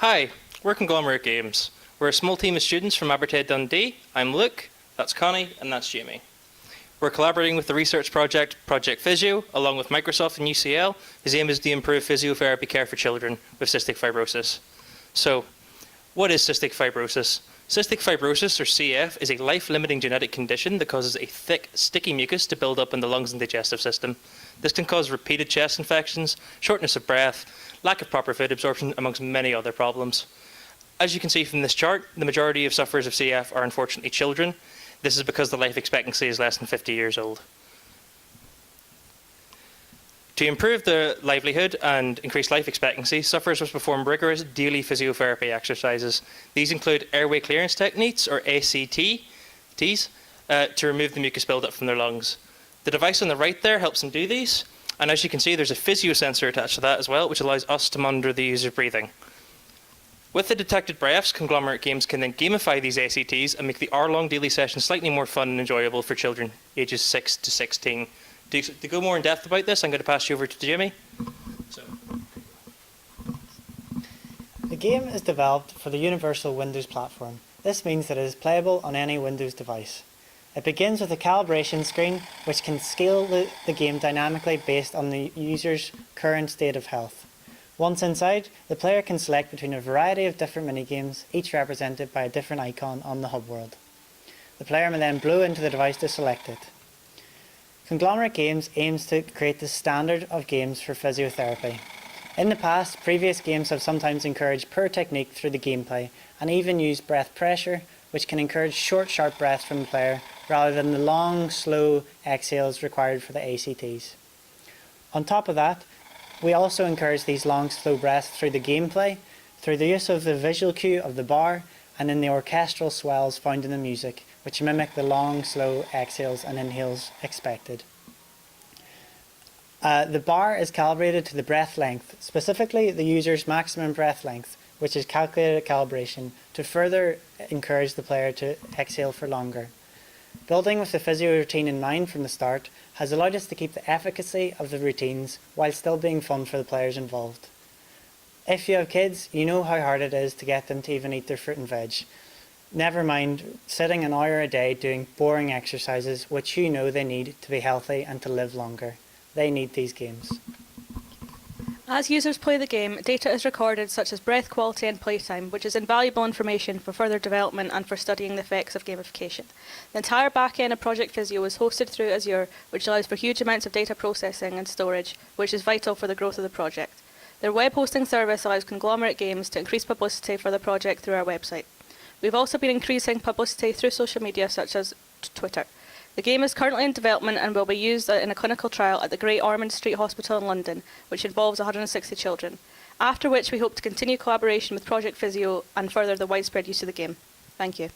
Hi, we're Konglomerate Games. We're a small team of students from Abertay Dundee. I'm Luke, that's Connie, and that's Jamie. We're collaborating with the research project Project Physio, along with Microsoft and UCL, whose aim is to improve physiotherapy care for children with cystic fibrosis. So, what is cystic fibrosis? Cystic fibrosis, or CF, is a life-limiting genetic condition that causes a thick, sticky mucus to build up in the lungs and digestive system. This can cause repeated chest infections, shortness of breath, lack of proper food absorption, amongst many other problems. As you can see from this chart, the majority of sufferers of CF are unfortunately children. This is because the life expectancy is less than 50 years old. To improve the livelihood and increase life expectancy, sufferers must perform rigorous daily physiotherapy exercises. These include airway clearance techniques, or ACTs, to remove the mucus buildup from their lungs. The device on the right there helps them do these, and as you can see, there's a physio sensor attached to that as well, which allows us to monitor the user's breathing. With the detected breaths, Konglomerate Games can then gamify these ACTs and make the hour-long daily sessions slightly more fun and enjoyable for children ages 6 to 16. To go more in depth about this, I'm going to pass you over to Jimmy. The game is developed for the Universal Windows platform. This means that it is playable on any Windows device. It begins with a calibration screen, which can scale the game dynamically based on the user's current state of health. Once inside, the player can select between a variety of different minigames, each represented by a different icon on the hub world. The player may then blow into the device to select it. Konglomerate Games aims to create the standard of games for physiotherapy. In the past, previous games have sometimes encouraged poor technique through the gameplay and even used breath pressure, which can encourage short, sharp breaths from the player rather than the long, slow exhales required for the ACTs. On top of that, we also encourage these long, slow breaths through the gameplay, through the use of the visual cue of the bar and in the orchestral swells found in the music, which mimic the long, slow exhales and inhales expected. The bar is calibrated to the breath length, specifically the user's maximum breath length, which is calculated at calibration to further encourage the player to exhale for longer. Building with the physio routine in mind from the start has allowed us to keep the efficacy of the routines while still being fun for the players involved. If you have kids, you know how hard it is to get them to even eat their fruit and veg. Never mind sitting an hour a day doing boring exercises which you know they need to be healthy and to live longer. They need these games. As users play the game, data is recorded such as breath quality and playtime, which is invaluable information for further development and for studying the effects of gamification. The entire back-end of Project Physio is hosted through Azure, which allows for huge amounts of data processing and storage, which is vital for the growth of the project. Their web hosting service allows Konglomerate Games to increase publicity for the project through our website. We've also been increasing publicity through social media such as Twitter. The game is currently in development and will be used in a clinical trial at the Great Ormond Street Hospital in London, which involves 160 children, after which we hope to continue collaboration with Project Physio and further the widespread use of the game. Thank you.